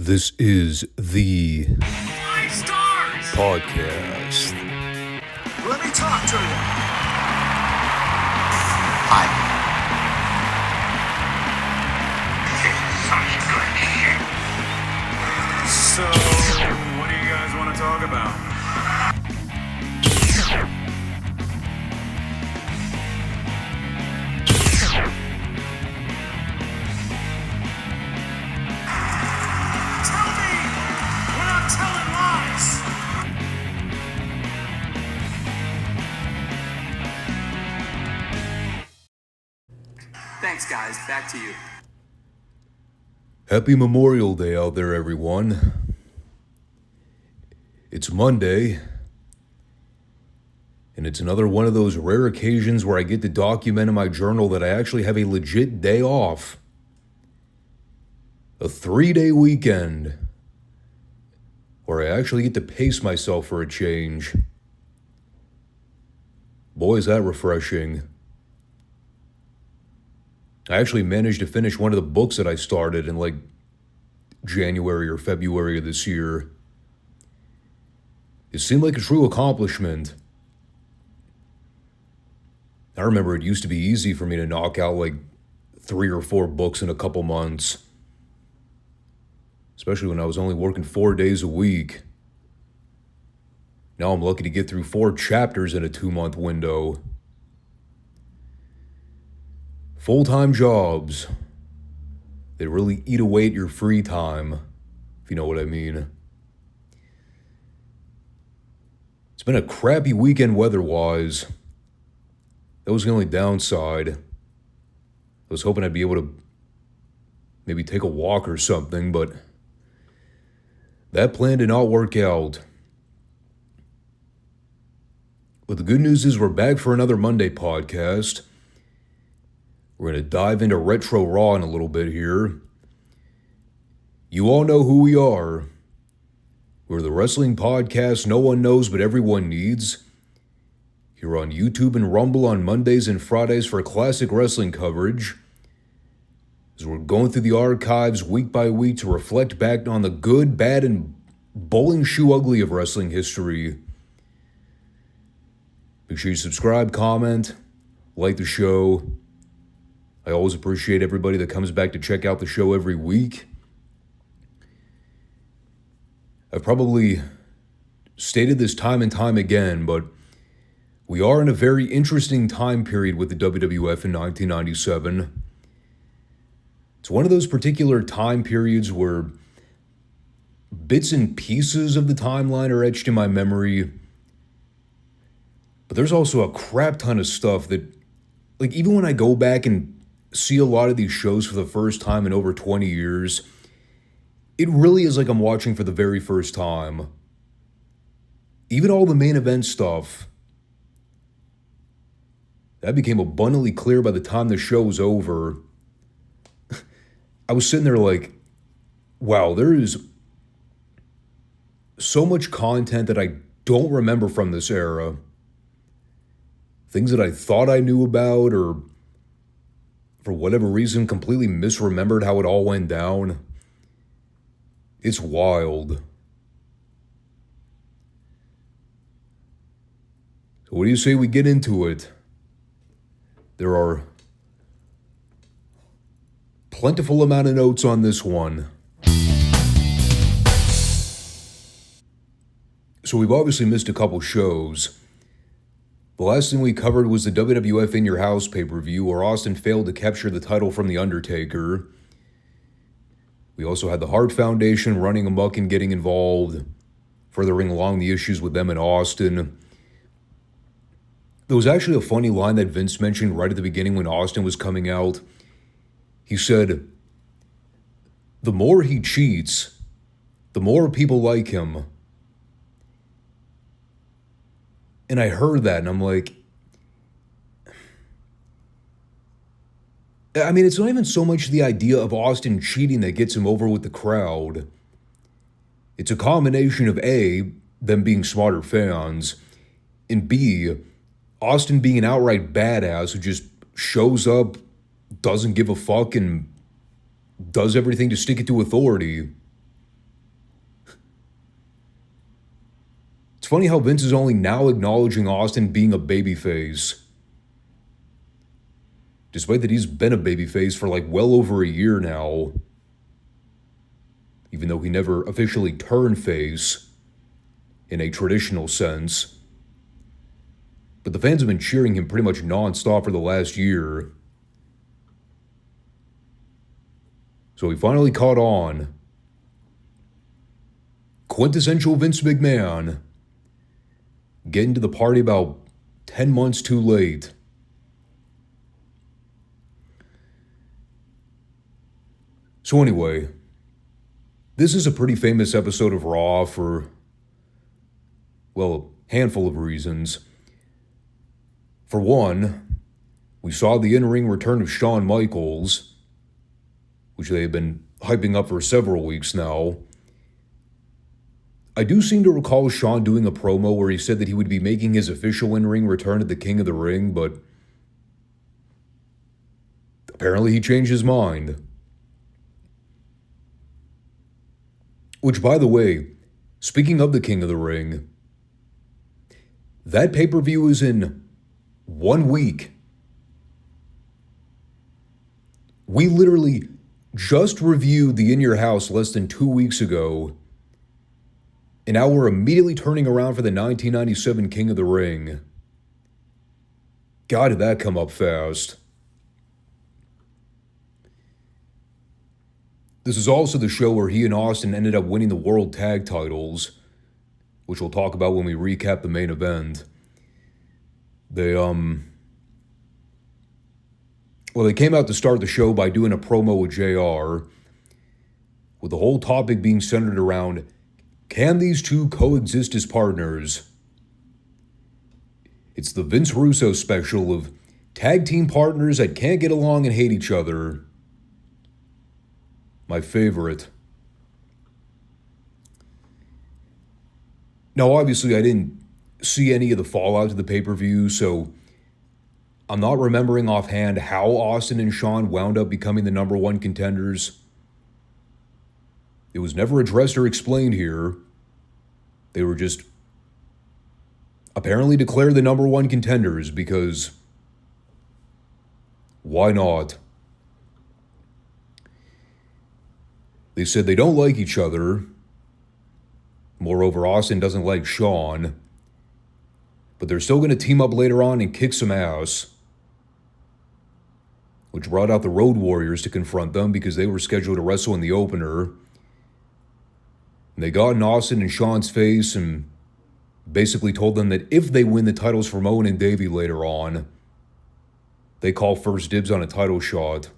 This is the Five Stars podcast. Let me talk to you. Hi. So, what do you guys want to talk about? Tell me we're not telling lies. Thanks, guys. Back to you. Happy Memorial Day out there, everyone. It's Monday, and it's another one of those rare occasions where I get to document in my journal that I actually have a legit day off. A 3-day weekend where I actually get to pace myself for a change. Boy, is that refreshing. I actually managed to finish one of the books that I started in like January or February of this year. It seemed like a true accomplishment. I remember it used to be easy for me to knock out like 3 or 4 books in a couple months. Especially when I was only working 4 days a week. Now I'm lucky to get through 4 chapters in a 2-month window. Full-time jobs. They really eat away at your free time, if you know what I mean. It's been a crappy weekend weather-wise. That was the only downside. I was hoping I'd be able to maybe take a walk or something, but that plan did not work out. But the good news is we're back for another Monday podcast. We're going to dive into Retro Raw in a little bit here. You all know who we are. We're the wrestling podcast no one knows but everyone needs. Here on YouTube and Rumble on Mondays and Fridays for classic wrestling coverage. As we're going through the archives week by week to reflect back on the good, bad, and bowling shoe ugly of wrestling history. Make sure you subscribe, comment, like the show. I always appreciate everybody that comes back to check out the show every week. I've probably stated this time and time again, but we are in a very interesting time period with the WWF in 1997. It's one of those particular time periods where bits and pieces of the timeline are etched in my memory, but there's also a crap ton of stuff that, like, even when I go back and see a lot of these shows for the first time in over 20 years, it really is like I'm watching for the very first time. Even all the main event stuff, that became abundantly clear by the time the show was over. I was sitting there like, wow, there is so much content that I don't remember from this era. Things that I thought I knew about, or for whatever reason completely misremembered how it all went down. It's wild. So what do you say we get into it? There are plentiful amount of notes on this one. So we've obviously missed a couple shows. The last thing we covered was the WWF In Your House pay-per-view, where Austin failed to capture the title from The Undertaker. We also had the Hart Foundation running amok and getting involved, furthering along the issues with them in Austin. There was actually a funny line that Vince mentioned right at the beginning when Austin was coming out. He said, "The more he cheats, the more people like him." And I heard that, and I'm like, I mean, it's not even so much the idea of Austin cheating that gets him over with the crowd. It's a combination of A, them being smarter fans, and B, Austin being an outright badass who just shows up, doesn't give a fuck, and does everything to stick it to authority. funny how Vince is only now acknowledging Austin being a babyface, despite that he's been a babyface for like well over a year now, even though he never officially turned face in a traditional sense. But the fans have been cheering him pretty much non-stop for the last year. So he finally caught on. Quintessential Vince McMahon getting to the party about 10 months too late. So anyway, this is a pretty famous episode of Raw for, well, a handful of reasons. For one, we saw the in-ring return of Shawn Michaels, which they have been hyping up for several weeks now. I do seem to recall Shawn doing a promo where he said that he would be making his official in-ring return at the King of the Ring, but apparently he changed his mind. Which, by the way, speaking of the King of the Ring, that pay-per-view is in 1 week. We literally just reviewed the In Your House less than 2 weeks ago, and now we're immediately turning around for the 1997 King of the Ring. God, did that come up fast. This is also the show where he and Austin ended up winning the World Tag Titles, which we'll talk about when we recap the main event. They came out to start the show by doing a promo with JR, with the whole topic being centered around, can these two coexist as partners? It's the Vince Russo special of tag team partners that can't get along and hate each other. My favorite. Now, obviously, I didn't see any of the fallout of the pay-per-view, so I'm not remembering offhand how Austin and Shawn wound up becoming the number one contenders. It was never addressed or explained here. They were just apparently declared the number one contenders because why not? They said they don't like each other. Moreover, Austin doesn't like Shawn. But they're still going to team up later on and kick some ass. Which brought out the Road Warriors to confront them because they were scheduled to wrestle in the opener. And they got in Austin and Shawn's face and basically told them that if they win the titles from Owen and Davey later on, they call first dibs on a title shot.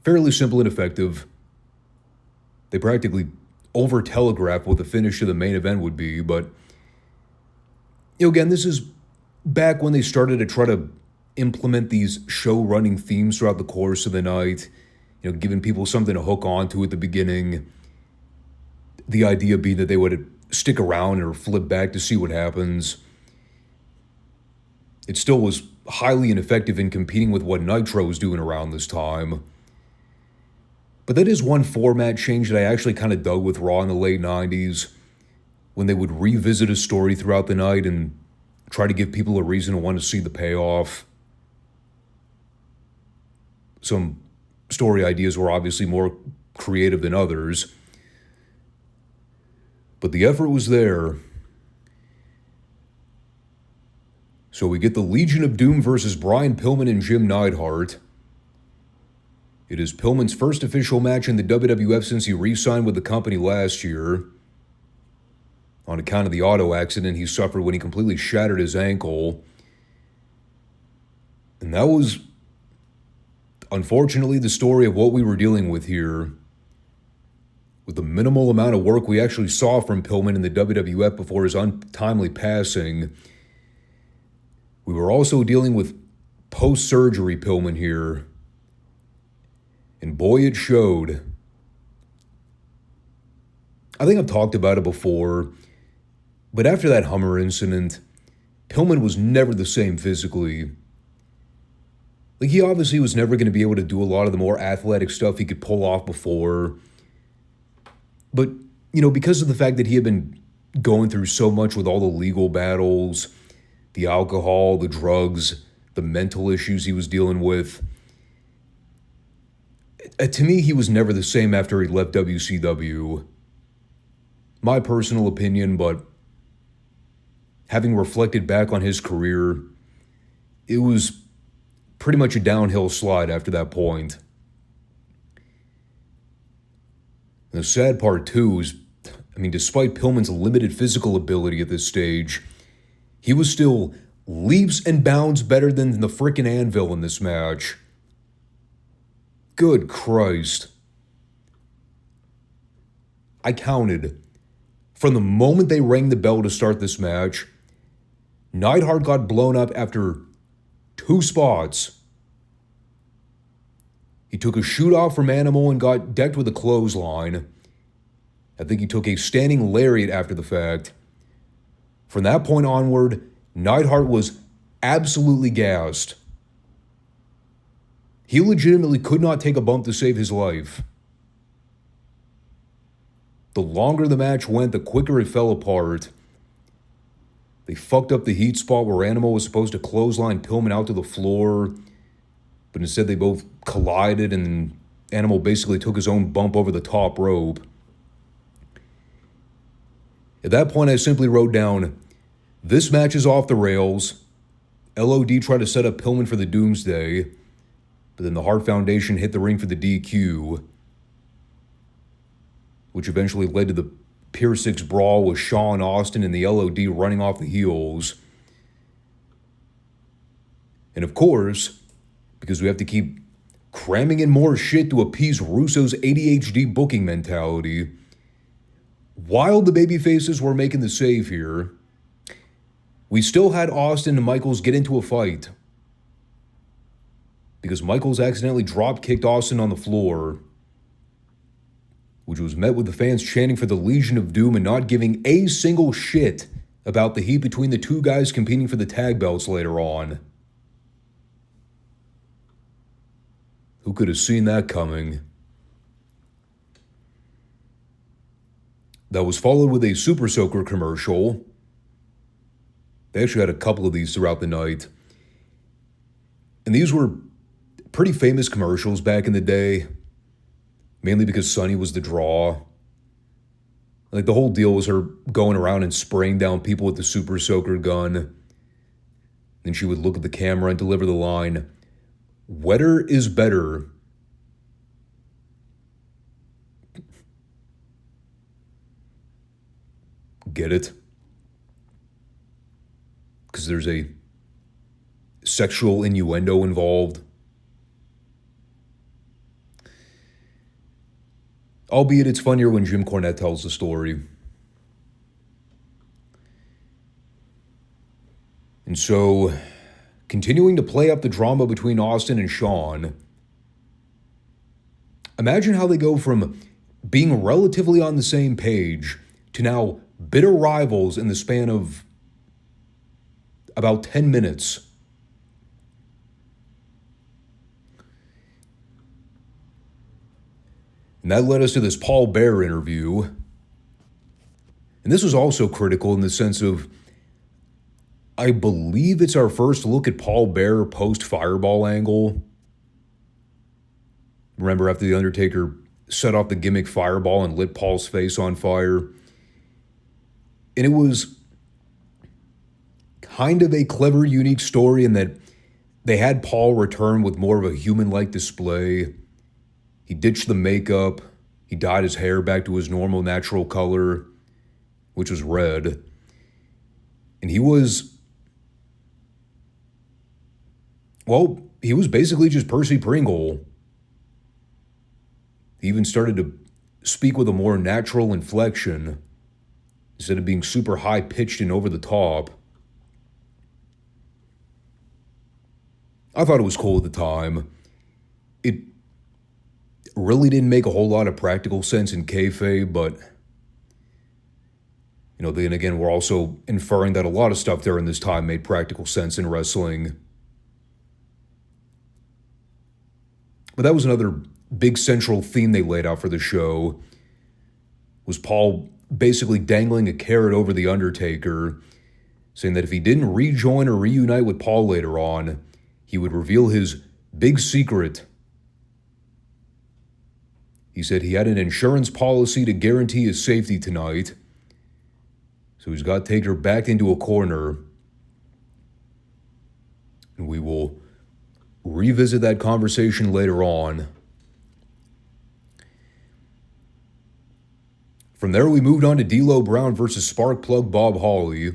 Fairly simple and effective. They practically over-telegraphed what the finish of the main event would be, but again, this is back when they started to try to implement these show-running themes throughout the course of the night, giving people something to hook onto at the beginning. The idea being that they would stick around or flip back to see what happens. It still was highly ineffective in competing with what Nitro was doing around this time. But that is one format change that I actually kind of dug with Raw in the late 90s, when they would revisit a story throughout the night and try to give people a reason to want to see the payoff. Some story ideas were obviously more creative than others, but the effort was there. So we get the Legion of Doom versus Brian Pillman and Jim Neidhart. It is Pillman's first official match in the WWF since he re-signed with the company last year, on account of the auto accident he suffered when he completely shattered his ankle. And that was, unfortunately, the story of what we were dealing with here. With the minimal amount of work we actually saw from Pillman in the WWF before his untimely passing, we were also dealing with post-surgery Pillman here. And boy, it showed. I think I've talked about it before, but after that Hummer incident, Pillman was never the same physically. He obviously was never going to be able to do a lot of the more athletic stuff he could pull off before. But because of the fact that he had been going through so much with all the legal battles, the alcohol, the drugs, the mental issues he was dealing with, to me, he was never the same after he left WCW. My personal opinion, but having reflected back on his career, it was pretty much a downhill slide after that point. And the sad part, too, is, despite Pillman's limited physical ability at this stage, he was still leaps and bounds better than the frickin' Anvil in this match. Good Christ. I counted. From the moment they rang the bell to start this match, Neidhart got blown up after 2 spots. He took a shoot off from Animal and got decked with a clothesline. I think he took a standing lariat after the fact. From that point onward, Neidhart was absolutely gassed. He legitimately could not take a bump to save his life. The longer the match went, the quicker it fell apart. They fucked up the heat spot where Animal was supposed to clothesline Pillman out to the floor, but instead they both collided and Animal basically took his own bump over the top rope. At that point, I simply wrote down, this match is off the rails. LOD tried to set up Pillman for the Doomsday, but then the Hart Foundation hit the ring for the DQ, which eventually led to the Pier 6 brawl with Shawn, Austin, and the LOD running off the heels. And of course, because we have to keep cramming in more shit to appease Russo's ADHD booking mentality, while the babyfaces were making the save here, we still had Austin and Michaels get into a fight, because Michaels accidentally drop-kicked Austin on the floor, which was met with the fans chanting for the Legion of Doom and not giving a single shit about the heat between the two guys competing for the tag belts later on. Who could have seen that coming? That was followed with a Super Soaker commercial. They actually had a couple of these throughout the night. And these were pretty famous commercials back in the day, mainly because Sunny was the draw. Like, the whole deal was her going around and spraying down people with the Super Soaker gun. Then she would look at the camera and deliver the line, "Wetter is better." Get it? Because there's a sexual innuendo involved. Albeit it's funnier when Jim Cornette tells the story. And so, continuing to play up the drama between Austin and Shawn, imagine how they go from being relatively on the same page to now bitter rivals in the span of about 10 minutes. And that led us to this Paul Bearer interview. And this was also critical in the sense of, I believe it's our first look at Paul Bearer post-Fireball angle. Remember after The Undertaker set off the gimmick Fireball and lit Paul's face on fire? And it was kind of a clever, unique story in that they had Paul return with more of a human-like display. He ditched the makeup. He dyed his hair back to his normal, natural color, which was red. And he was basically just Percy Pringle. He even started to speak with a more natural inflection instead of being super high-pitched and over the top. I thought it was cool at the time. It really didn't make a whole lot of practical sense in kayfabe, but then again, we're also inferring that a lot of stuff during this time made practical sense in wrestling. But that was another big central theme they laid out for the show, was Paul basically dangling a carrot over the Undertaker, saying that if he didn't rejoin or reunite with Paul later on, he would reveal his big secret. He said he had an insurance policy to guarantee his safety tonight, so he's got Taker backed into a corner. And we will revisit that conversation later on. From there, we moved on to D'Lo Brown versus Sparkplug Bob Holly.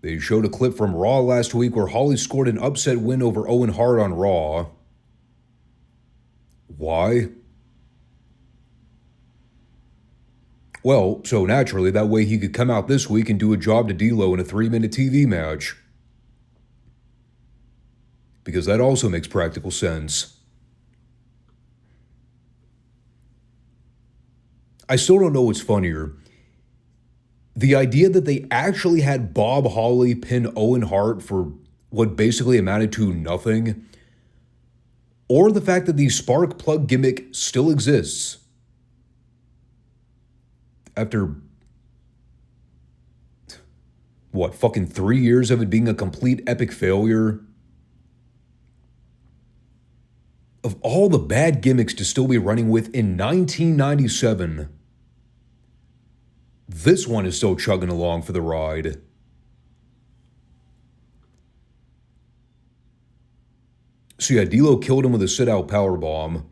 They showed a clip from Raw last week where Holly scored an upset win over Owen Hart on Raw. Why? Well, so naturally, that way he could come out this week and do a job to D'Lo in a 3-minute TV match. Because that also makes practical sense. I still don't know what's funnier. The idea that they actually had Bob Holly pin Owen Hart for what basically amounted to nothing, or the fact that the spark plug gimmick still exists. After, what, fucking 3 years of it being a complete epic failure? Of all the bad gimmicks to still be running with in 1997, this one is still chugging along for the ride. So yeah, D'Lo killed him with a sit-out powerbomb.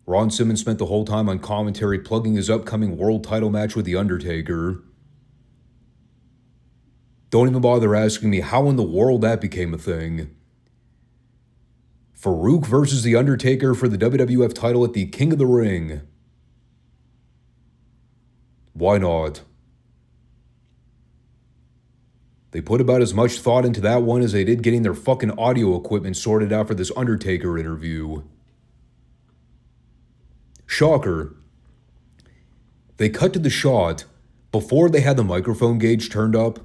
Ron Simmons spent the whole time on commentary plugging his upcoming world title match with The Undertaker. Don't even bother asking me how in the world that became a thing. Farouk versus The Undertaker for the WWF title at the King of the Ring. Why not? They put about as much thought into that one as they did getting their fucking audio equipment sorted out for this Undertaker interview. Shocker. They cut to the shot before they had the microphone gauge turned up.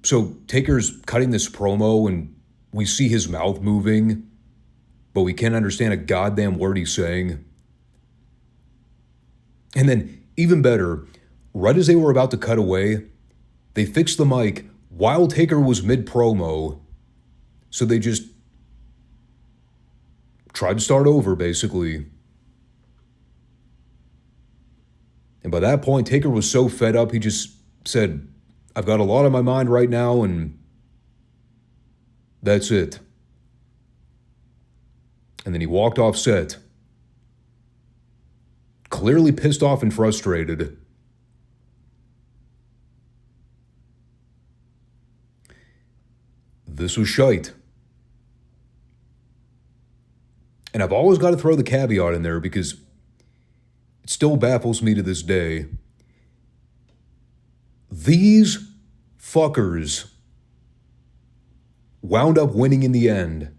So Taker's cutting this promo and we see his mouth moving, but we can't understand a goddamn word he's saying. And then, even better, right as they were about to cut away, they fixed the mic while Taker was mid-promo. So they just tried to start over, basically. And by that point, Taker was so fed up, he just said, I've got a lot on my mind right now, and that's it. And then he walked off set, clearly pissed off and frustrated. This was shite. And I've always got to throw the caveat in there because it still baffles me to this day. These fuckers wound up winning in the end.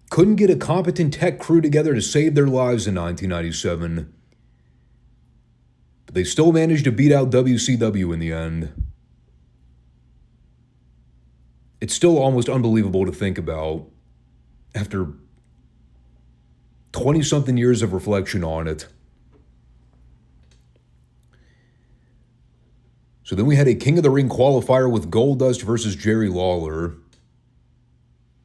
Couldn't get a competent tech crew together to save their lives in 1997. But they still managed to beat out WCW in the end. It's still almost unbelievable to think about after 20-something years of reflection on it. So then we had a King of the Ring qualifier with Goldust versus Jerry Lawler.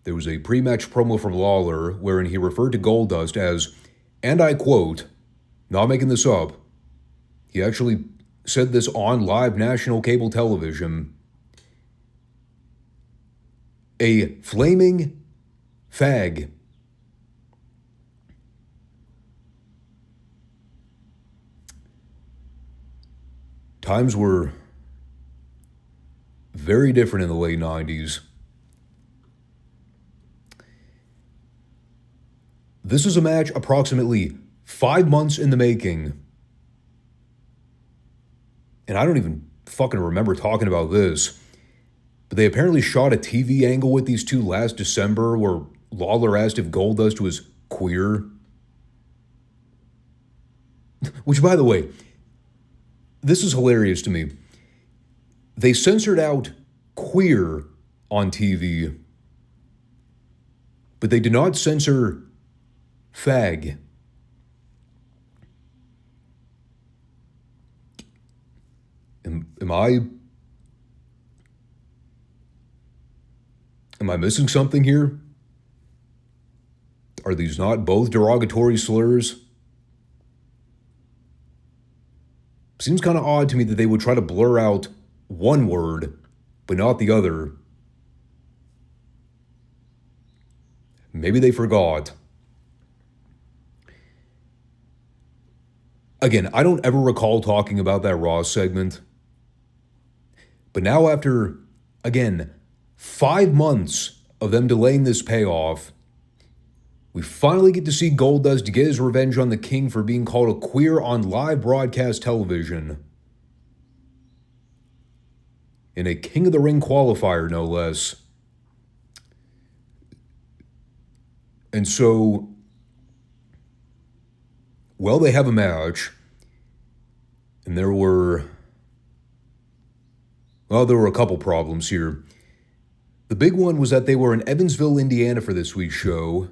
There was a pre-match promo from Lawler wherein he referred to Goldust as, and I quote, not making this up, he actually said this on live national cable television, a flaming fag. Times were very different in the late 90s. This is a match approximately 5 months in the making. And I don't even fucking remember talking about this. But they apparently shot a TV angle with these two last December where Lawler asked if Goldust was queer. Which, by the way, this is hilarious to me. They censored out queer on TV, but they did not censor fag. Am I missing something here? Are these not both derogatory slurs? Seems kind of odd to me that they would try to blur out one word, but not the other. Maybe they forgot. Again, I don't ever recall talking about that Raw segment. But now after, again, 5 months of them delaying this payoff, we finally get to see Goldust get his revenge on the King for being called a queer on live broadcast television. In a King of the Ring qualifier, no less. And so, well, they have a match. And there were a couple problems here. The big one was that they were in Evansville, Indiana for this week's show.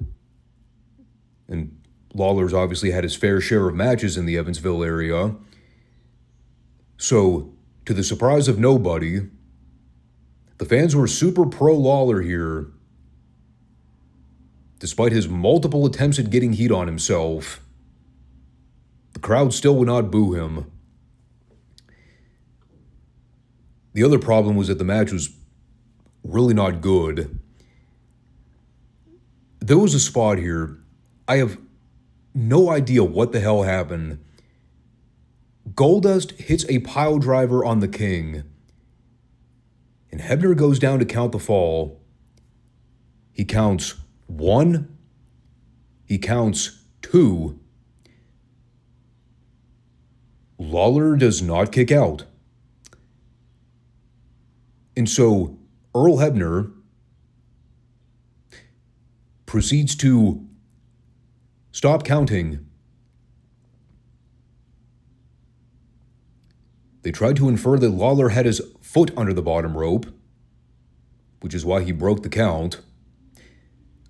And Lawler's obviously had his fair share of matches in the Evansville area. So, to the surprise of nobody, the fans were super pro-Lawler here, despite his multiple attempts at getting heat on himself. The crowd still would not boo him. The other problem was that the match was really not good. There was a spot here. I have no idea what the hell happened. Goldust hits a pile driver on the King, and Hebner goes down to count the fall. He counts 1. He counts 2. Lawler does not kick out. And so Earl Hebner proceeds to stop counting. They tried to infer that Lawler had his foot under the bottom rope, which is why he broke the count.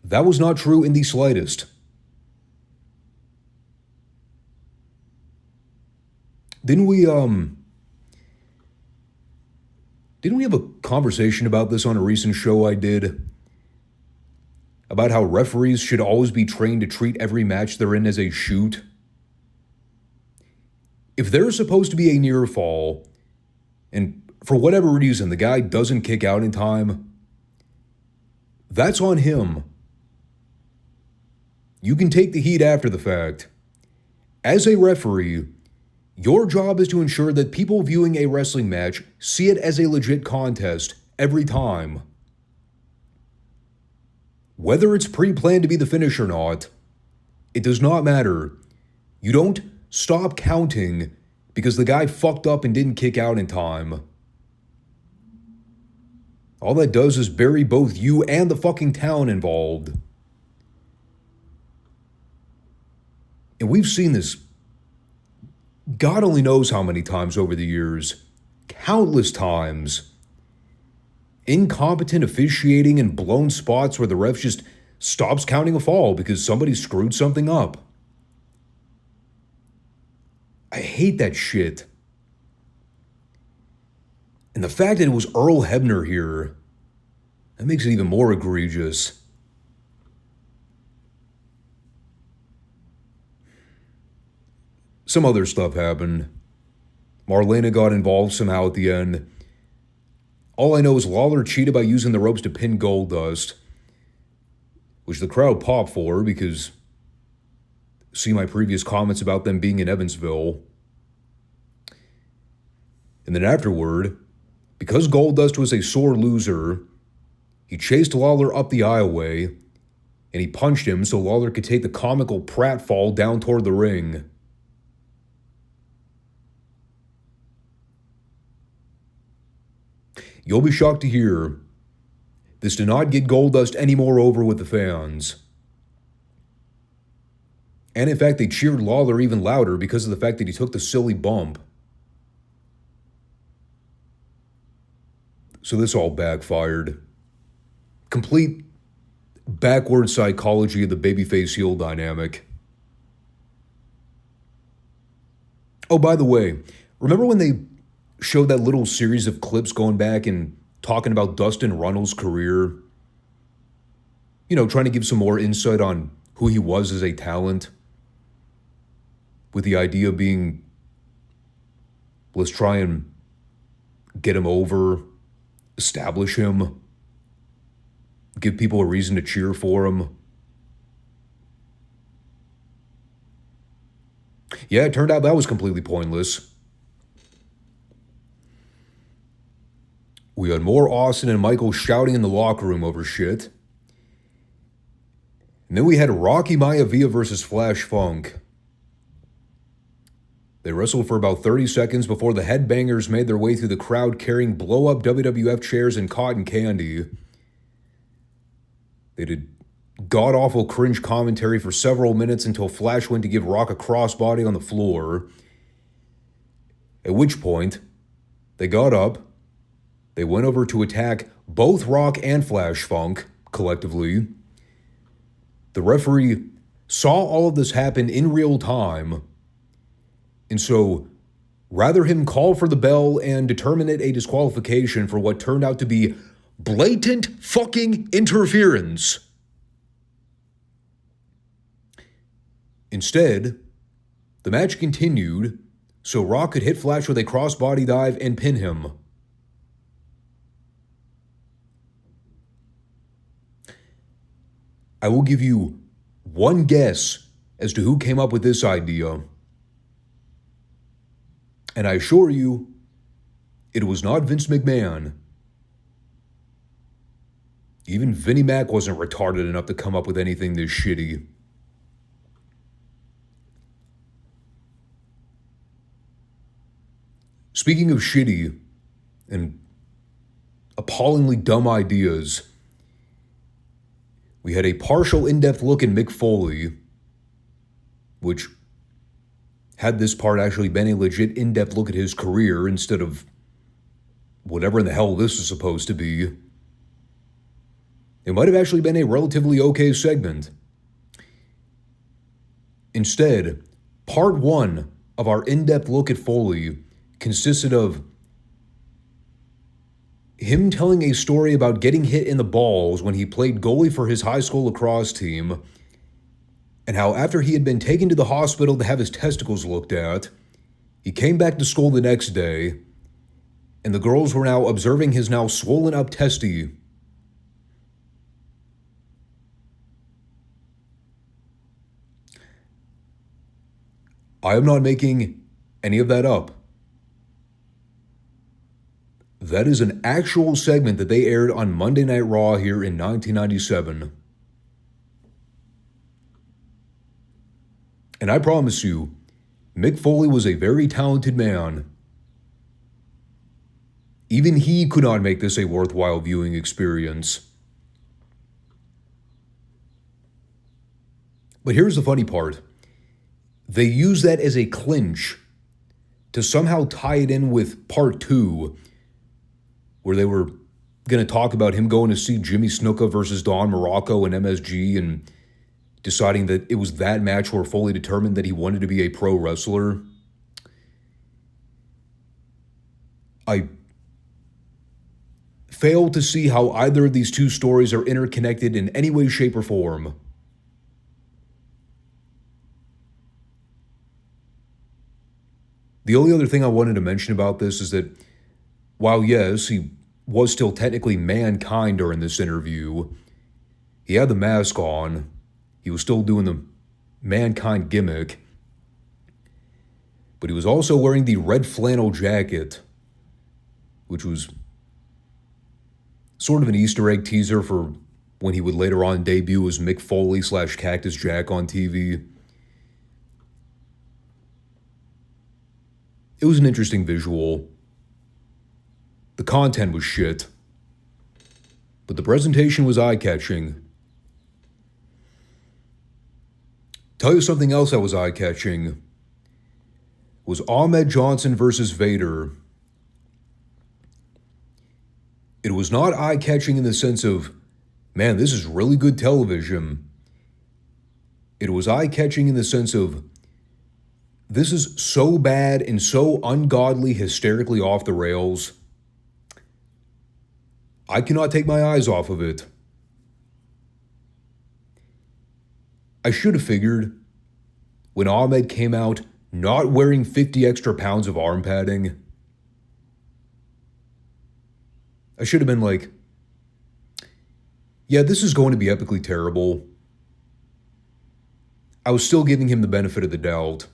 That was not true in the slightest. Didn't we have a conversation about this on a recent show I did? About how referees should always be trained to treat every match they're in as a shoot? If there's supposed to be a near fall, and for whatever reason the guy doesn't kick out in time, that's on him. You can take the heat after the fact. As a referee, your job is to ensure that people viewing a wrestling match see it as a legit contest every time. Whether it's pre-planned to be the finish or not, it does not matter. You don't stop counting because the guy fucked up and didn't kick out in time. All that does is bury both you and the fucking town involved. And we've seen this God only knows how many times over the years. Countless times. Incompetent officiating and blown spots where the ref just stops counting a fall because somebody screwed something up. I hate that shit. And the fact that it was Earl Hebner here, that makes it even more egregious. Some other stuff happened. Marlena got involved somehow at the end. All I know is Lawler cheated by using the ropes to pin Goldust, which the crowd popped for because see my previous comments about them being in Evansville. And then afterward, because Goldust was a sore loser, he chased Lawler up the aisleway, and he punched him so Lawler could take the comical pratfall down toward the ring. You'll be shocked to hear this did not get Goldust any more over with the fans. And in fact, they cheered Lawler even louder because of the fact that he took the silly bump. So this all backfired. Complete backward psychology of the babyface heel dynamic. Oh, by the way, remember when they showed that little series of clips going back and talking about Dustin Runnels' career? You know, trying to give some more insight on who he was as a talent. With the idea being, let's try and get him over, establish him, give people a reason to cheer for him. Yeah, it turned out that was completely pointless. We had more Austin and Michael shouting in the locker room over shit. And then we had Rocky Maivia versus Flash Funk. They wrestled for about 30 seconds before the headbangers made their way through the crowd carrying blow-up WWF chairs and cotton candy. They did god-awful cringe commentary for several minutes until Flash went to give Rock a crossbody on the floor. At which point, they got up, they went over to attack both Rock and Flash Funk, collectively. The referee saw all of this happen in real time, and so rather him call for the bell and determine it a disqualification for what turned out to be blatant fucking interference. Instead, the match continued so Rock could hit Flash with a crossbody dive and pin him. I will give you one guess as to who came up with this idea. And I assure you, it was not Vince McMahon. Even Vinnie Mac wasn't retarded enough to come up with anything this shitty. Speaking of shitty and appallingly dumb ideas, we had a partial in-depth look at Mick Foley, which, had this part actually been a legit in-depth look at his career instead of whatever in the hell this is supposed to be, it might have actually been a relatively okay segment. Instead, part one of our in-depth look at Foley consisted of him telling a story about getting hit in the balls when he played goalie for his high school lacrosse team, and how after he had been taken to the hospital to have his testicles looked at, he came back to school the next day, and the girls were now observing his now swollen up testy. I am not making any of that up. That is an actual segment that they aired on Monday Night Raw here in 1997. And I promise you, Mick Foley was a very talented man. Even he could not make this a worthwhile viewing experience. But here's the funny part. They use that as a clinch to somehow tie it in with part two, where they were going to talk about him going to see Jimmy Snuka versus Don Morocco and MSG and deciding that it was that match where Foley determined that he wanted to be a pro wrestler. I fail to see how either of these two stories are interconnected in any way, shape, or form. The only other thing I wanted to mention about this is that while, yes, he was still technically Mankind during this interview, he had the mask on, he was still doing the Mankind gimmick, but he was also wearing the red flannel jacket, which was sort of an Easter egg teaser for when he would later on debut as Mick Foley / Cactus Jack on TV. It was an interesting visual. The content was shit, but the presentation was eye-catching. Tell you something else that was eye-catching was Ahmed Johnson versus Vader. It was not eye-catching in the sense of man, this is really good television. It was eye-catching in the sense of, this is so bad and so ungodly, hysterically off the rails. I cannot take my eyes off of it. I should have figured when Ahmed came out not wearing 50 extra pounds of arm padding, I should have been like, yeah, this is going to be epically terrible. I was still giving him the benefit of the doubt.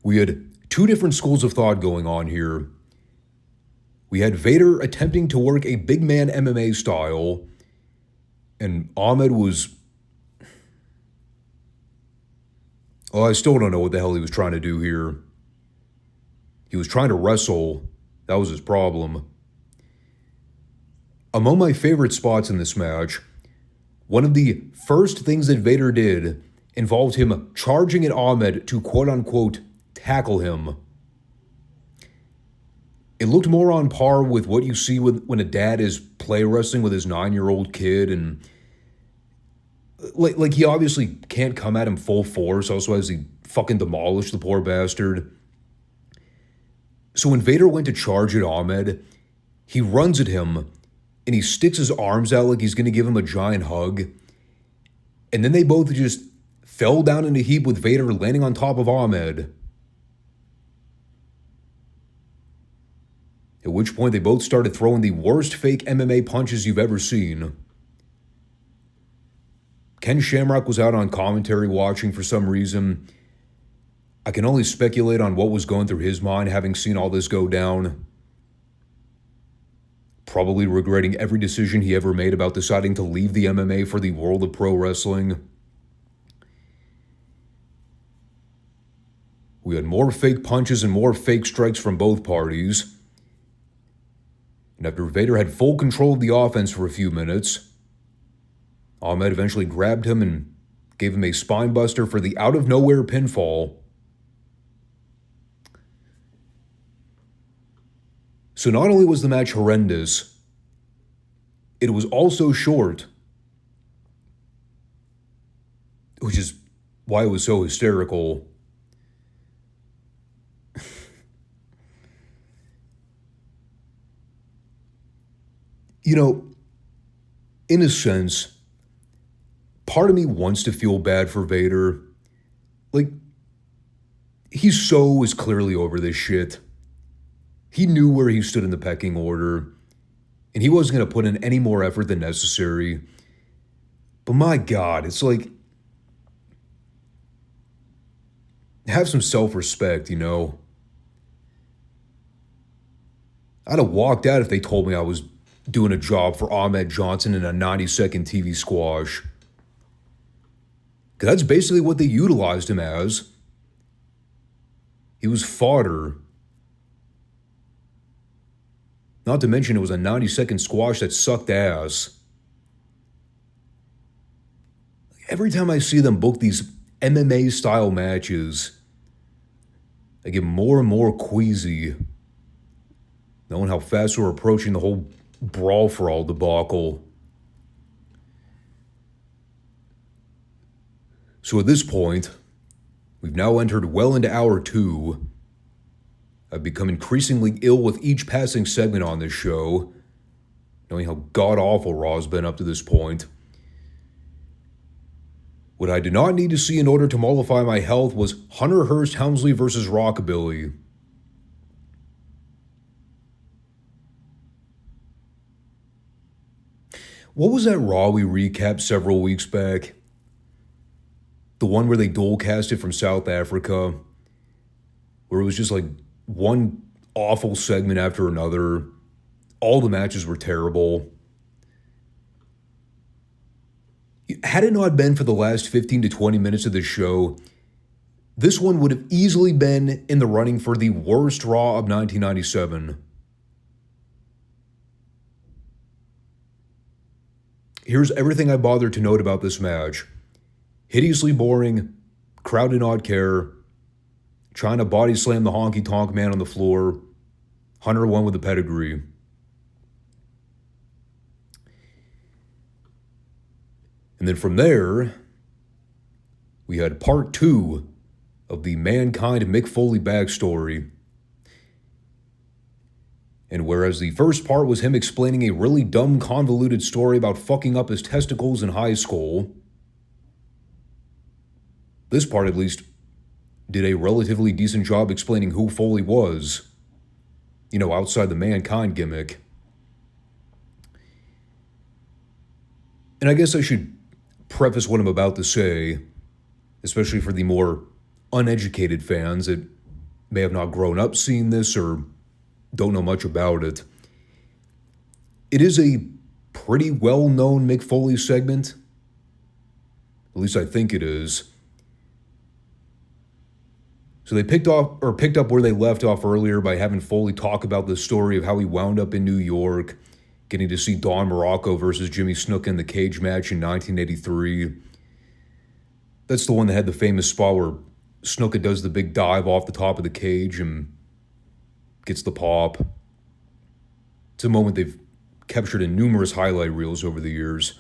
We had two different schools of thought going on here. We had Vader attempting to work a big man MMA style, and Ahmed was... well, I still don't know what the hell he was trying to do here. He was trying to wrestle. That was his problem. Among my favorite spots in this match, one of the first things that Vader did involved him charging at Ahmed to quote-unquote tackle him. It looked more on par with what you see when a dad is play wrestling with his 9-year-old kid, and like he obviously can't come at him full force, also as he fucking demolished the poor bastard. So when Vader went to charge at Ahmed, he runs at him and he sticks his arms out like he's going to give him a giant hug. And then they both just fell down in a heap with Vader landing on top of Ahmed. At which point they both started throwing the worst fake MMA punches you've ever seen. Ken Shamrock was out on commentary watching for some reason. I can only speculate on what was going through his mind having seen all this go down. Probably regretting every decision he ever made about deciding to leave the MMA for the world of pro wrestling. We had more fake punches and more fake strikes from both parties. And after Vader had full control of the offense for a few minutes, Ahmed eventually grabbed him and gave him a spine buster for the out-of-nowhere pinfall. So not only was the match horrendous, it was also short, which is why it was so hysterical. You know, in a sense, part of me wants to feel bad for Vader. Like, he is clearly over this shit. He knew where he stood in the pecking order, and he wasn't going to put in any more effort than necessary. But my God, it's like, have some self-respect, you know? I'd have walked out if they told me I was doing a job for Ahmed Johnson in a 90-second TV squash. Because that's basically what they utilized him as. He was fodder. Not to mention it was a 90-second squash that sucked ass. Every time I see them book these MMA-style matches, I get more and more queasy, knowing how fast we're approaching the whole Brawl for All debacle. So at this point, we've now entered well into hour 2. I've become increasingly ill with each passing segment on this show, knowing how god-awful Raw's been up to this point. What I did not need to see in order to mollify my health was Hunter Hearst Helmsley versus Rockabilly. What was that Raw we recapped several weeks back? The one where they dual casted from South Africa, where it was just like one awful segment after another. All the matches were terrible. Had it not been for the last 15 to 20 minutes of the show, this one would have easily been in the running for the worst Raw of 1997. Here's everything I bothered to note about this match. Hideously boring, crowd did not care, trying to body slam the honky-tonk man on the floor. Hunter won with a pedigree. And then from there, we had part 2 of the Mankind Mick Foley backstory. And whereas the first part was him explaining a really dumb, convoluted story about fucking up his testicles in high school, this part at least did a relatively decent job explaining who Foley was, outside the Mankind gimmick. And I guess I should preface what I'm about to say, especially for the more uneducated fans that may have not grown up seeing this or don't know much about it. It is a pretty well-known Mick Foley segment. At least I think it is. So they picked up where they left off earlier by having Foley talk about the story of how he wound up in New York, getting to see Don Morocco versus Jimmy Snuka in the cage match in 1983. That's the one that had the famous spot where Snuka does the big dive off the top of the cage and gets the pop. It's a moment they've captured in numerous highlight reels over the years.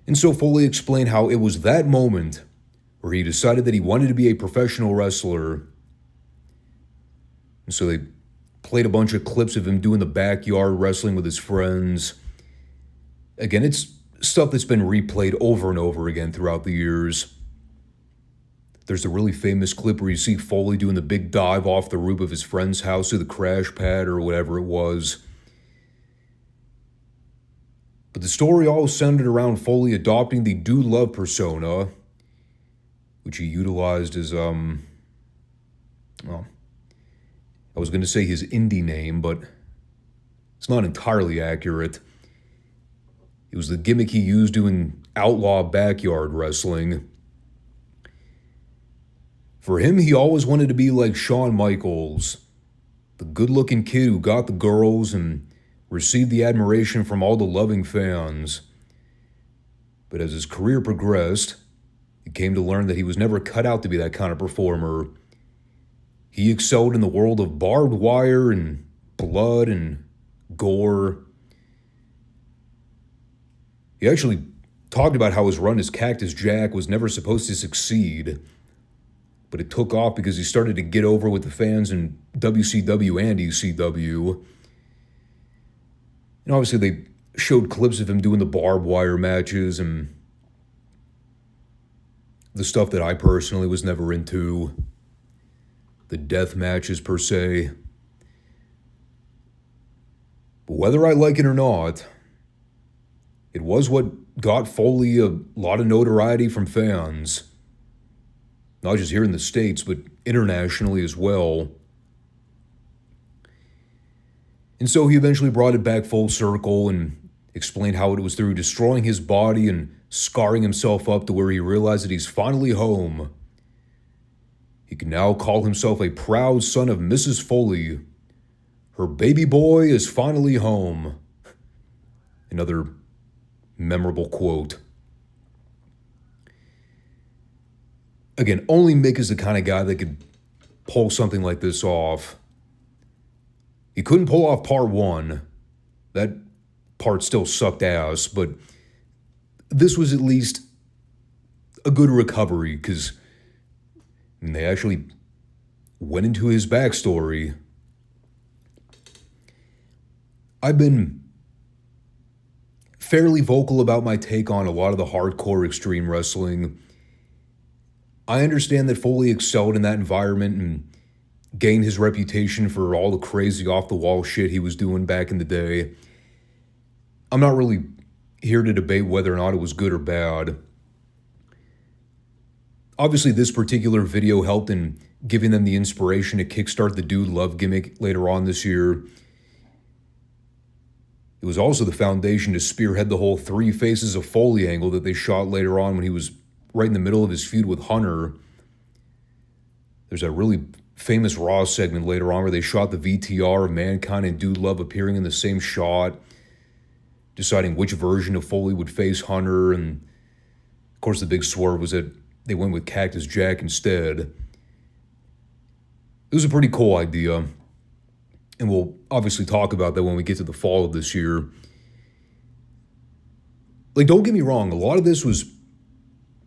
And so Foley explained how it was that moment where he decided that he wanted to be a professional wrestler. And so they played a bunch of clips of him doing the backyard wrestling with his friends. Again, it's stuff that's been replayed over and over again throughout the years. There's a really famous clip where you see Foley doing the big dive off the roof of his friend's house to the crash pad or whatever it was. But the story all centered around Foley adopting the Dude Love persona, which he utilized as, I was going to say his indie name, but it's not entirely accurate. It was the gimmick he used doing outlaw backyard wrestling. For him, he always wanted to be like Shawn Michaels, the good-looking kid who got the girls and received the admiration from all the loving fans. But as his career progressed, he came to learn that he was never cut out to be that kind of performer. He excelled in the world of barbed wire and blood and gore. He actually talked about how his run as Cactus Jack was never supposed to succeed, but it took off because he started to get over with the fans in WCW and ECW. And obviously they showed clips of him doing the barbed wire matches and the stuff that I personally was never into. The death matches per se. But whether I like it or not, it was what got Foley a lot of notoriety from fans. Not just here in the States, but internationally as well. And so he eventually brought it back full circle and explained how it was through destroying his body and scarring himself up to where he realized that he's finally home. He can now call himself a proud son of Mrs. Foley. Her baby boy is finally home. Another memorable quote. Again, only Mick is the kind of guy that could pull something like this off. He couldn't pull off part 1. That part still sucked ass, but this was at least a good recovery because they actually went into his backstory. I've been fairly vocal about my take on a lot of the hardcore extreme wrestling. I understand that Foley excelled in that environment and gained his reputation for all the crazy off-the-wall shit he was doing back in the day. I'm not really here to debate whether or not it was good or bad. Obviously, this particular video helped in giving them the inspiration to kickstart the Dude Love gimmick later on this year. It was also the foundation to spearhead the whole Three Faces of Foley angle that they shot later on when he was right in the middle of his feud with Hunter. There's a really famous Raw segment later on where they shot the VTR of Mankind and Dude Love appearing in the same shot, deciding which version of Foley would face Hunter, and of course the big swerve was that they went with Cactus Jack instead. It was a pretty cool idea, and we'll obviously talk about that when we get to the fall of this year. Like, don't get me wrong, a lot of this was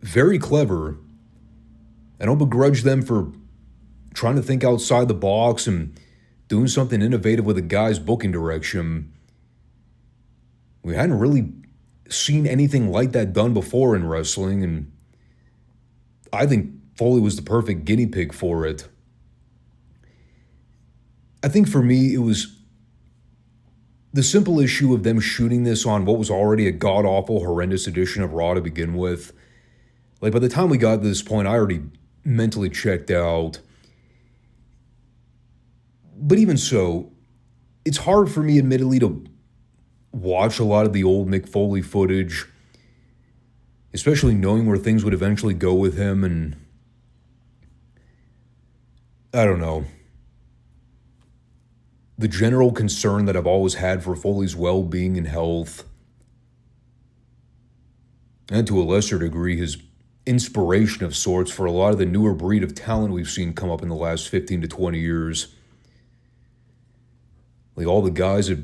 very clever. I don't begrudge them for trying to think outside the box and doing something innovative with a guy's booking direction. We hadn't really seen anything like that done before in wrestling, and I think Foley was the perfect guinea pig for it. I think for me, it was the simple issue of them shooting this on what was already a god-awful, horrendous edition of Raw to begin with. Like, by the time we got to this point, I already mentally checked out. But even so, it's hard for me, admittedly, to watch a lot of the old Mick Foley footage, especially knowing where things would eventually go with him, and I don't know. The general concern that I've always had for Foley's well-being and health, and to a lesser degree, his inspiration of sorts for a lot of the newer breed of talent we've seen come up in the last 15 to 20 years. Like all the guys that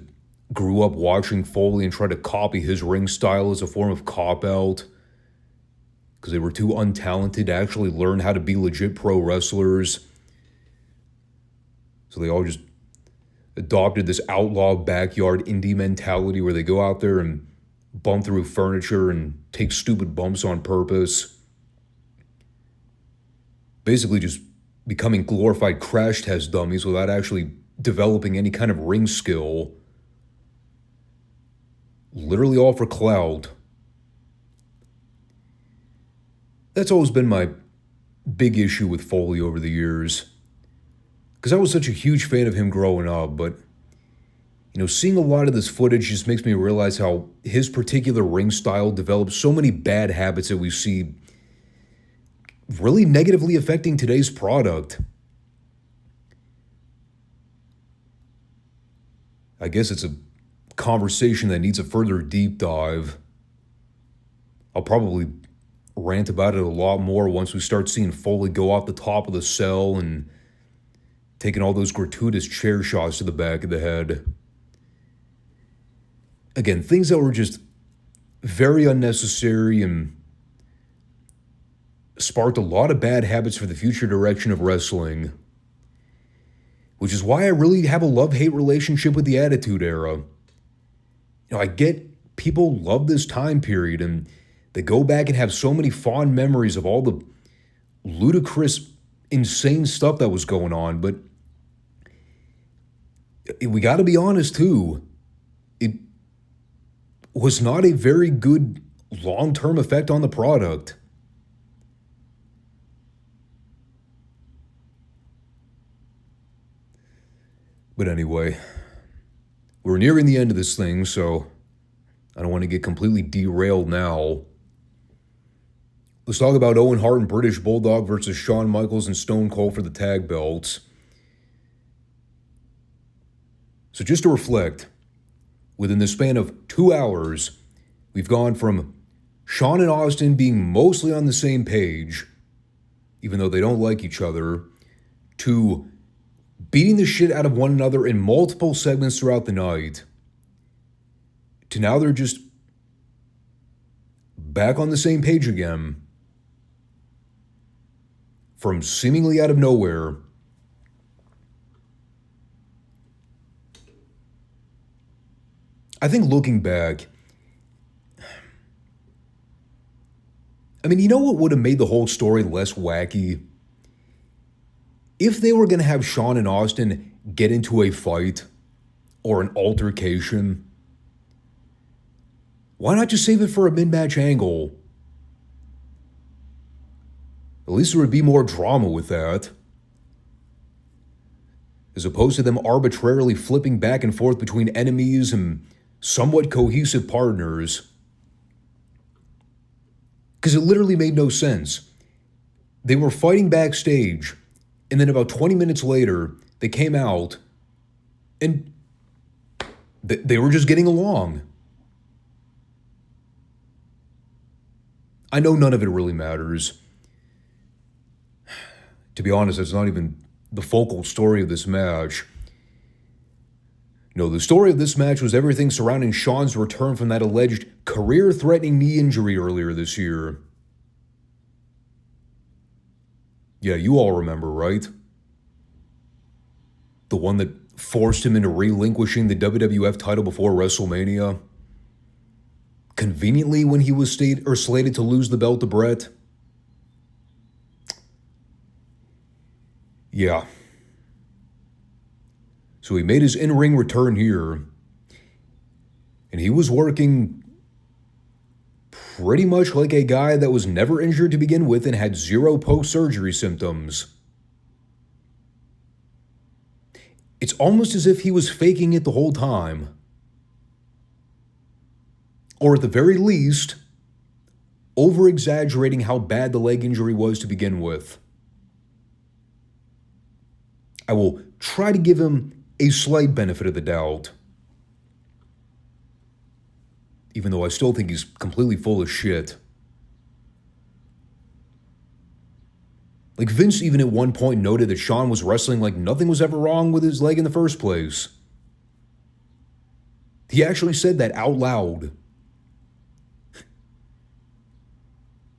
grew up watching Foley and tried to copy his ring style as a form of cop-out because they were too untalented to actually learn how to be legit pro wrestlers. So they all just adopted this outlaw backyard indie mentality where they go out there and bump through furniture and take stupid bumps on purpose. Basically just becoming glorified crash test dummies without actually developing any kind of ring skill. Literally all for clout. That's always been my big issue with Foley over the years. Because I was such a huge fan of him growing up, but seeing a lot of this footage just makes me realize how his particular ring style developed so many bad habits that we see really negatively affecting today's product. I guess it's a conversation that needs a further deep dive. I'll probably rant about it a lot more once we start seeing Foley go off the top of the cell and taking all those gratuitous chair shots to the back of the head. Again, things that were just very unnecessary and sparked a lot of bad habits for the future direction of wrestling. Which is why I really have a love-hate relationship with the Attitude Era. I get people love this time period and they go back and have so many fond memories of all the ludicrous, insane stuff that was going on, but we got to be honest too. It was not a very good long-term effect on the product. But anyway, we're nearing the end of this thing, so I don't want to get completely derailed now. Let's talk about Owen Hart and British Bulldog versus Shawn Michaels and Stone Cold for the tag belts. So just to reflect, within the span of 2 hours, we've gone from Shawn and Austin being mostly on the same page, even though they don't like each other, to beating the shit out of one another in multiple segments throughout the night, to now they're just back on the same page again. From seemingly out of nowhere. I think looking back, you know what would have made the whole story less wacky? If they were going to have Shawn and Austin get into a fight or an altercation, why not just save it for a mid-match angle? At least there would be more drama with that. As opposed to them arbitrarily flipping back and forth between enemies and somewhat cohesive partners. Because it literally made no sense. They were fighting backstage, and then about 20 minutes later, they came out, and they were just getting along. I know none of it really matters. To be honest, it's not even the focal story of this match. No, the story of this match was everything surrounding Shawn's return from that alleged career-threatening knee injury earlier this year. Yeah, you all remember, right? The one that forced him into relinquishing the WWF title before WrestleMania. Conveniently when he was slated to lose the belt to Brett. Yeah. So he made his in-ring return here. And he was working pretty much like a guy that was never injured to begin with and had zero post-surgery symptoms. It's almost as if he was faking it the whole time. Or at the very least, over-exaggerating how bad the leg injury was to begin with. I will try to give him a slight benefit of the doubt. Even though I still think he's completely full of shit. Like, Vince even at one point noted that Shawn was wrestling like nothing was ever wrong with his leg in the first place. He actually said that out loud.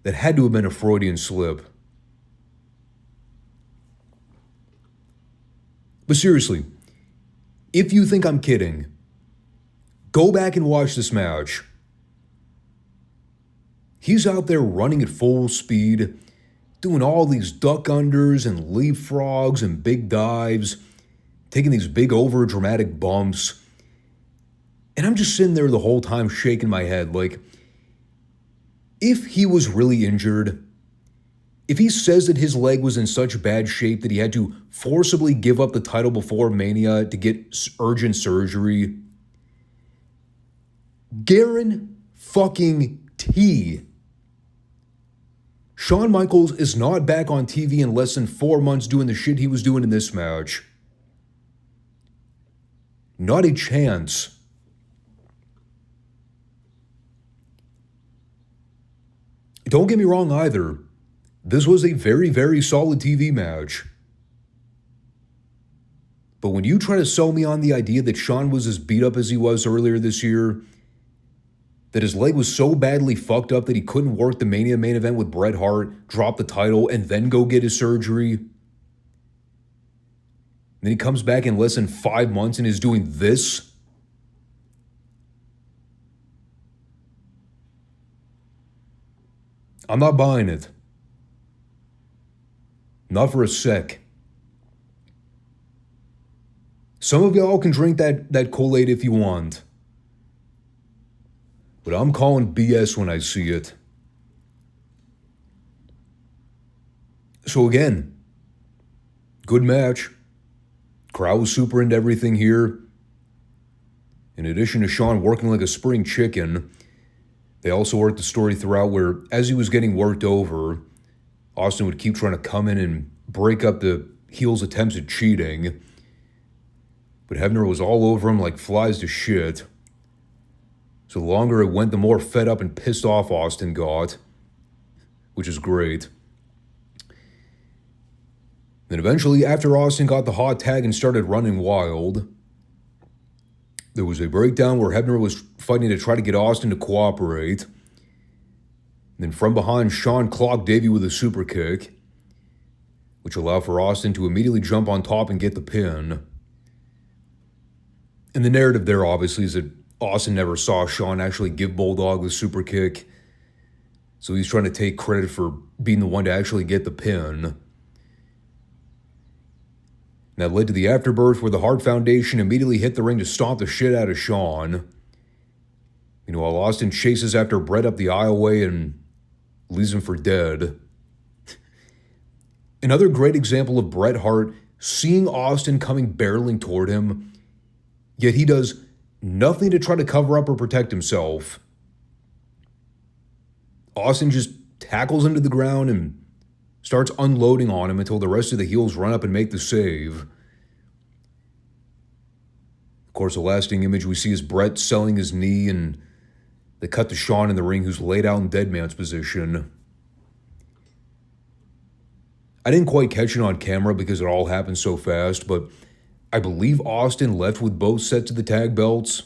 That had to have been a Freudian slip. But seriously, if you think I'm kidding, go back and watch this match. He's out there running at full speed, doing all these duck unders and leapfrogs and big dives, taking these big over-dramatic bumps. And I'm just sitting there the whole time shaking my head like, if he was really injured, if he says that his leg was in such bad shape that he had to forcibly give up the title before Mania to get urgent surgery, guarantee Shawn Michaels is not back on TV in less than 4 months doing the shit he was doing in this match. Not a chance. Don't get me wrong either. This was a very, very solid TV match. But when you try to sell me on the idea that Shawn was as beat up as he was earlier this year, that his leg was so badly fucked up that he couldn't work the Mania main event with Bret Hart, drop the title, and then go get his surgery. And then he comes back in less than 5 months and is doing this. I'm not buying it. Not for a sec. Some of y'all can drink that Kool-Aid if you want. But I'm calling BS when I see it. So again, good match. Crowd was super into everything here. In addition to Shawn working like a spring chicken, they also worked the story throughout where, as he was getting worked over, Austin would keep trying to come in and break up the heel's attempts at cheating. But Hebner was all over him like flies to shit. So the longer it went, the more fed up and pissed off Austin got, which is great. Then eventually, after Austin got the hot tag and started running wild, there was a breakdown where Hebner was fighting to try to get Austin to cooperate. Then from behind, Shawn clocked Davey with a super kick, which allowed for Austin to immediately jump on top and get the pin. And the narrative there, obviously, is that Austin never saw Shawn actually give Bulldog the super kick, so he's trying to take credit for being the one to actually get the pin. And that led to the afterbirth where the Hart Foundation immediately hit the ring to stomp the shit out of Shawn. While Austin chases after Brett up the aisleway and leaves him for dead. Another great example of Bret Hart seeing Austin coming barreling toward him, yet he does nothing to try to cover up or protect himself. Austin just tackles him to the ground and starts unloading on him until the rest of the heels run up and make the save. Of course, the lasting image we see is Brett selling his knee, and they cut to Shawn in the ring, who's laid out in dead man's position. I didn't quite catch it on camera because it all happened so fast, but I believe Austin left with both sets of the tag belts.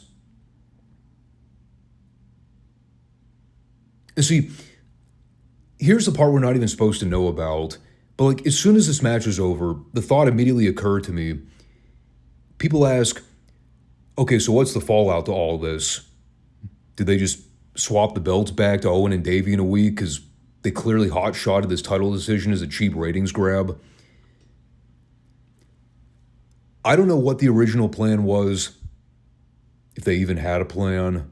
And see, here's the part we're not even supposed to know about. But like, as soon as this match was over, the thought immediately occurred to me. People ask, okay, so what's the fallout to all this? Did they just swap the belts back to Owen and Davey in a week because they clearly hot-shotted this title decision as a cheap ratings grab? I don't know what the original plan was, if they even had a plan.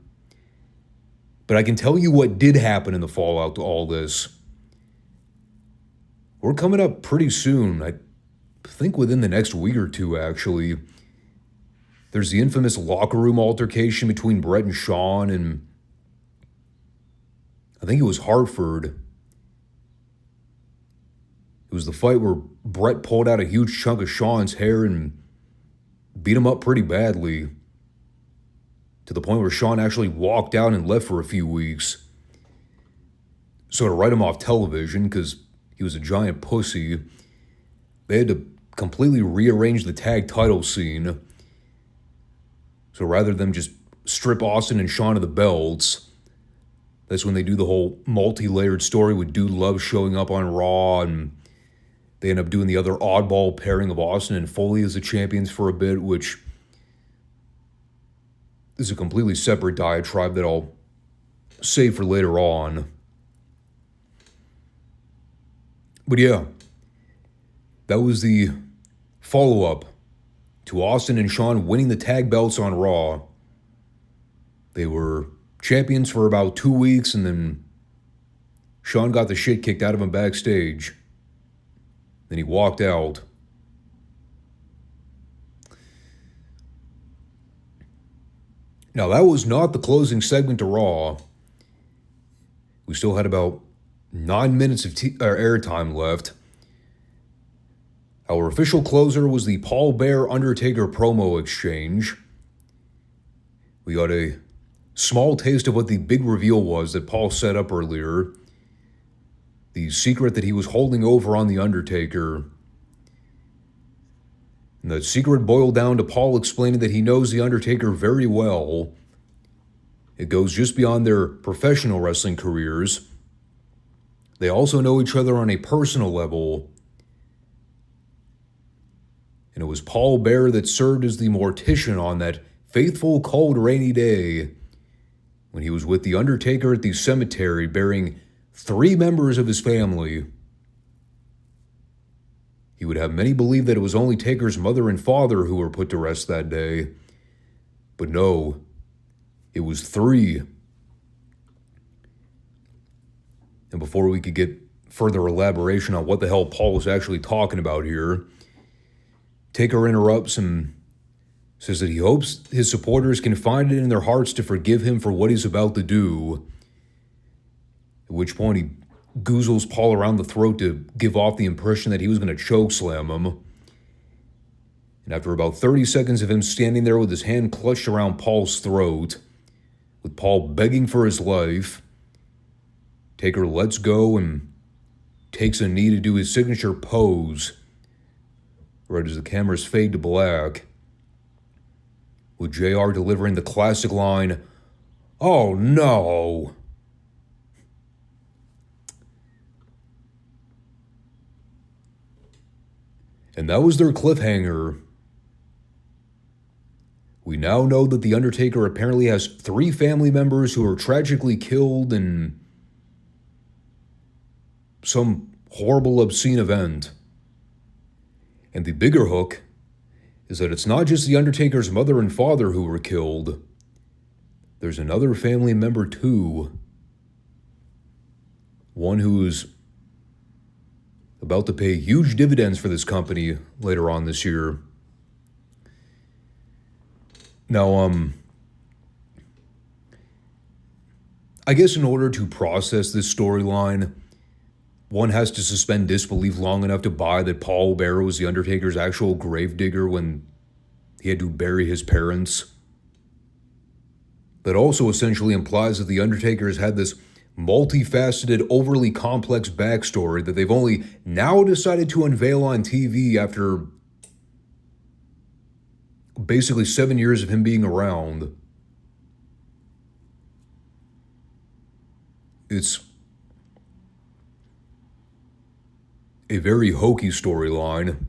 But I can tell you what did happen in the fallout to all this. We're coming up pretty soon. I think within the next week or two, actually. There's the infamous locker room altercation between Brett and Shawn, and I think it was Hartford. It was the fight where Brett pulled out a huge chunk of Shawn's hair and beat him up pretty badly, to the point where Shawn actually walked out and left for a few weeks. So to write him off television, because he was a giant pussy, they had to completely rearrange the tag title scene. So rather than just strip Austin and Shawn of the belts, that's when they do the whole multi-layered story with Dude Love showing up on Raw, and they end up doing the other oddball pairing of Austin and Foley as the champions for a bit, which is a completely separate diatribe that I'll save for later on. But yeah, that was the follow-up to Austin and Shawn winning the tag belts on Raw. They were champions for about 2 weeks, and then Shawn got the shit kicked out of him backstage. Then he walked out. Now, that was not the closing segment to Raw. We still had about 9 minutes of airtime left. Our official closer was the Paul Bear Undertaker promo exchange. We got a small taste of what the big reveal was that Paul set up earlier. The secret that he was holding over on the Undertaker. And that secret boiled down to Paul explaining that he knows the Undertaker very well. It goes just beyond their professional wrestling careers. They also know each other on a personal level. And it was Paul Bear that served as the mortician on that faithful, cold, rainy day when he was with the Undertaker at the cemetery burying 3 members of his family. He would have many believe that it was only Taker's mother and father who were put to rest that day. But no, it was 3. And before we could get further elaboration on what the hell Paul was actually talking about here, Taker interrupts and says that he hopes his supporters can find it in their hearts to forgive him for what he's about to do. At which point he goozles Paul around the throat to give off the impression that he was going to chokeslam him. And after about 30 seconds of him standing there with his hand clutched around Paul's throat, with Paul begging for his life, Taker lets go and takes a knee to do his signature pose, right as the cameras fade to black, with JR delivering the classic line, "Oh no!" And that was their cliffhanger. We now know that The Undertaker apparently has 3 family members who were tragically killed in some horrible, obscene event. And the bigger hook is that it's not just The Undertaker's mother and father who were killed. There's another family member too. One who's about to pay huge dividends for this company later on this year. Now, I guess in order to process this storyline, one has to suspend disbelief long enough to buy that Paul Bearer was The Undertaker's actual gravedigger when he had to bury his parents. That also essentially implies that The Undertaker has had this multifaceted, overly complex backstory that they've only now decided to unveil on TV after basically 7 years of him being around. It's a very hokey storyline.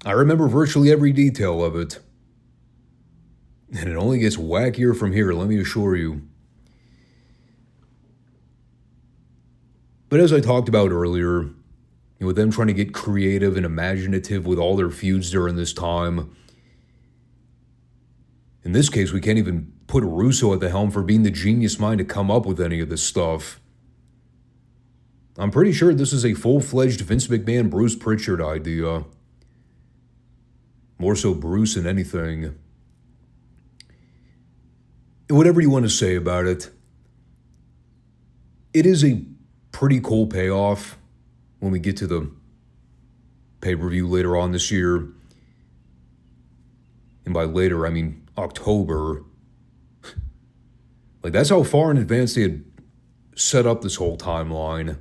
I remember virtually every detail of it. And it only gets wackier from here, let me assure you. But as I talked about earlier, with them trying to get creative and imaginative with all their feuds during this time, in this case, we can't even put Russo at the helm for being the genius mind to come up with any of this stuff. I'm pretty sure this is a full-fledged Vince McMahon, Bruce Pritchard idea. More so Bruce than anything. And whatever you want to say about it, it is a pretty cool payoff when we get to the pay-per-view later on this year. And by later, I mean October. Like, that's how far in advance they had set up this whole timeline.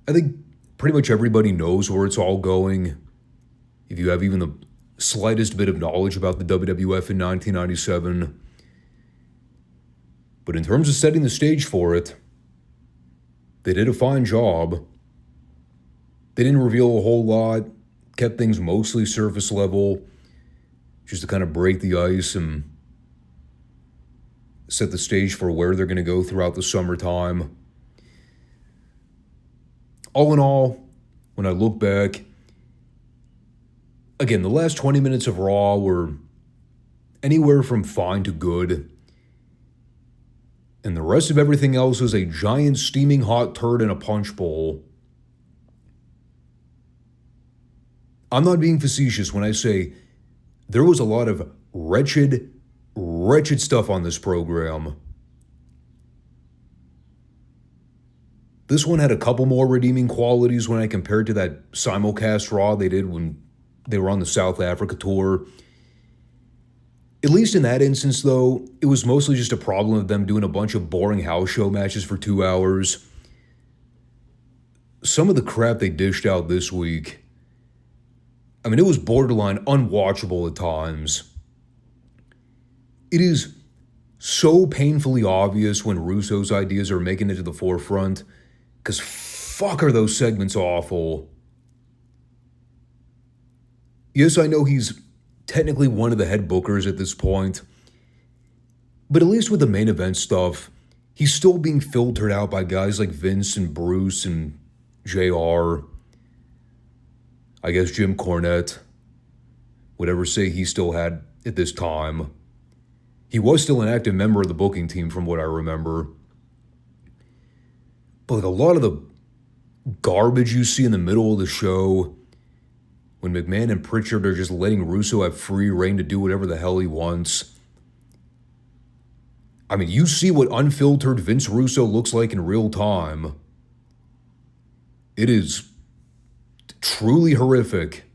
I think pretty much everybody knows where it's all going. If you have even the slightest bit of knowledge about the WWF in 1997. But in terms of setting the stage for it, they did a fine job. They didn't reveal a whole lot, kept things mostly surface level, just to kind of break the ice and set the stage for where they're going to go throughout the summertime. All in all, when I look back, again, the last 20 minutes of Raw were anywhere from fine to good. And the rest of everything else was a giant steaming hot turd in a punch bowl. I'm not being facetious when I say there was a lot of wretched stuff on this program. This one had a couple more redeeming qualities when I compared to that simulcast Raw they did when they were on the South Africa tour. At least in that instance, though, it was mostly just a problem of them doing a bunch of boring house show matches for 2 hours. Some of the crap they dished out this week, I mean, it was borderline unwatchable at times. It is so painfully obvious when Russo's ideas are making it to the forefront, because fuck are those segments awful. Yes, I know he's technically one of the head bookers at this point, but at least with the main event stuff, he's still being filtered out by guys like Vince and Bruce and JR. I guess Jim Cornette, whatever say he still had at this time. He was still an active member of the booking team from what I remember. But like a lot of the garbage you see in the middle of the show, when McMahon and Pritchard are just letting Russo have free reign to do whatever the hell he wants. I mean, you see what unfiltered Vince Russo looks like in real time. It is truly horrific.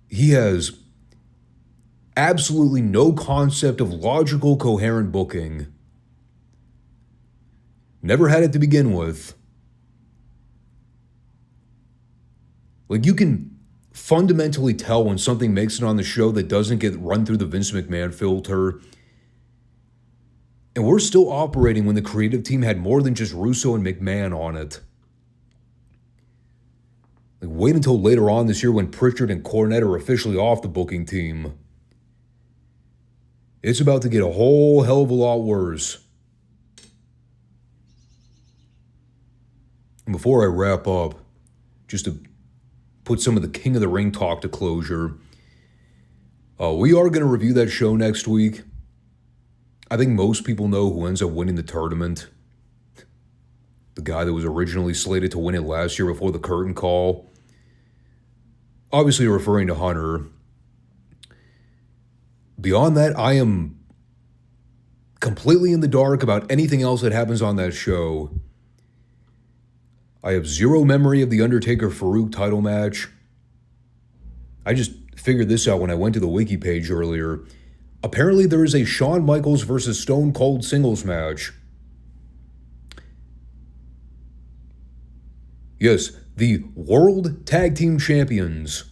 He has absolutely no concept of logical, coherent booking. Never had it to begin with. Like, you can fundamentally tell when something makes it on the show that doesn't get run through the Vince McMahon filter. And we're still operating when the creative team had more than just Russo and McMahon on it. Like, wait until later on this year when Pritchard and Cornette are officially off the booking team. It's about to get a whole hell of a lot worse. And before I wrap up, just to put some of the King of the Ring talk to closure, we are going to review that show next week. I think most people know who ends up winning the tournament. The guy that was originally slated to win it last year before the curtain call. Obviously referring to Hunter. Beyond that, I am completely in the dark about anything else that happens on that show. I have zero memory of the Undertaker-Farouk title match. I just figured this out when I went to the wiki page earlier. Apparently there is a Shawn Michaels versus Stone Cold singles match. Yes, the World Tag Team Champions.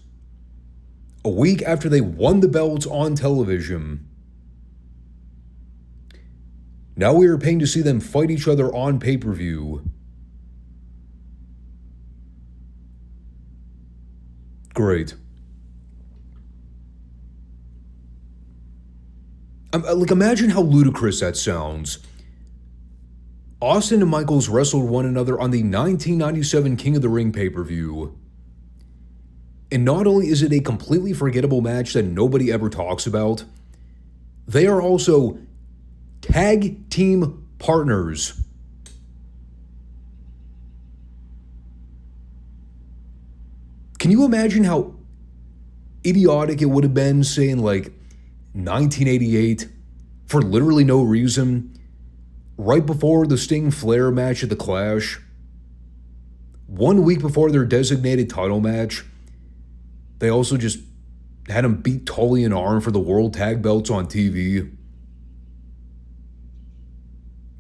A week after they won the belts on television. Now we are paying to see them fight each other on pay-per-view. Great. Imagine how ludicrous that sounds. Austin and Michaels wrestled one another on the 1997 King of the Ring pay-per-view. And not only is it a completely forgettable match that nobody ever talks about, they are also tag team partners. Can you imagine how idiotic it would have been, say, in like 1988, for literally no reason, right before the Sting Flair match at the Clash, 1 week before their designated title match, they also just had him beat Tully and Arn for the World Tag Belts on TV.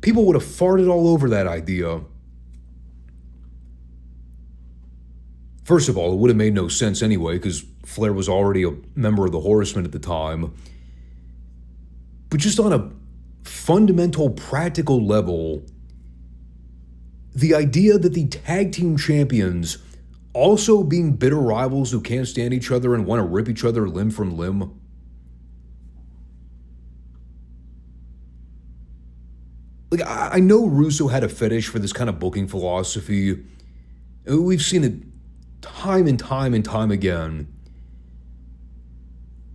People would have farted all over that idea. First of all, it would have made no sense anyway, because Flair was already a member of the Horsemen at the time. But just on a fundamental, practical level, the idea that the tag team champions, also being bitter rivals who can't stand each other and want to rip each other limb from limb, like, I know Russo had a fetish for this kind of booking philosophy. We've seen it time and time and time again.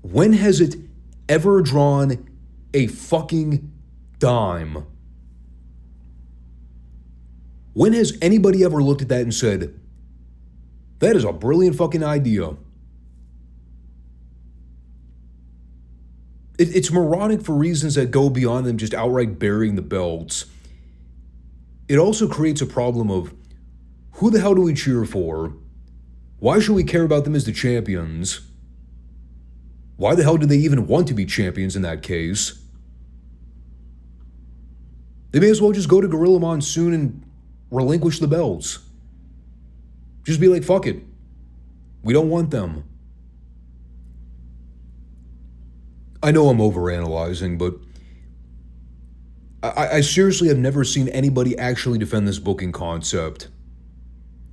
When has it ever drawn a fucking dime? When has anybody ever looked at that and said, that is a brilliant fucking idea? It's moronic for reasons that go beyond them just outright burying the belts. It also creates a problem of, who the hell do we cheer for? Why should we care about them as the champions? Why the hell do they even want to be champions in that case? They may as well just go to Gorilla Monsoon and relinquish the belts. Just be like, fuck it. We don't want them. I know I'm overanalyzing, but I seriously have never seen anybody actually defend this booking concept.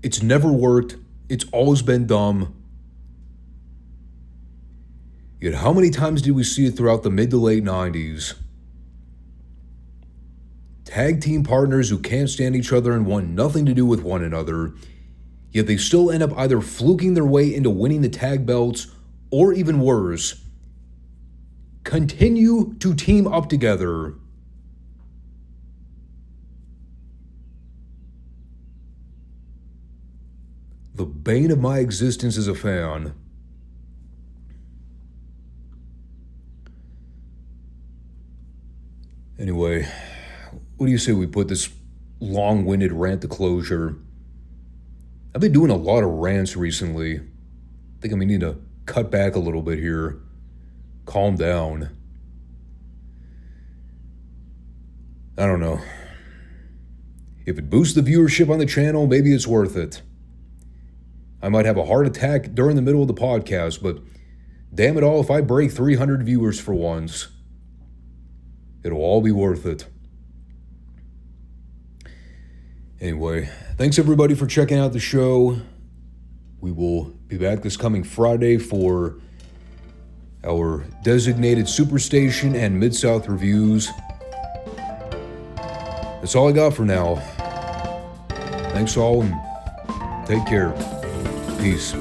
It's never worked. It's always been dumb. Yet how many times did we see it throughout the mid to late 90s? Tag team partners who can't stand each other and want nothing to do with one another, yet they still end up either fluking their way into winning the tag belts, or even worse, continue to team up together. The bane of my existence as a fan. Anyway, what do you say we put this long-winded rant to closure? I've been doing a lot of rants recently. I think I may need to cut back a little bit here. Calm down. I don't know. If it boosts the viewership on the channel, maybe it's worth it. I might have a heart attack during the middle of the podcast, but damn it all, if I break 300 viewers for once, it'll all be worth it. Anyway, thanks everybody for checking out the show. We will be back this coming Friday for our designated Superstation and Mid-South reviews. That's all I got for now. Thanks all and take care. Peace.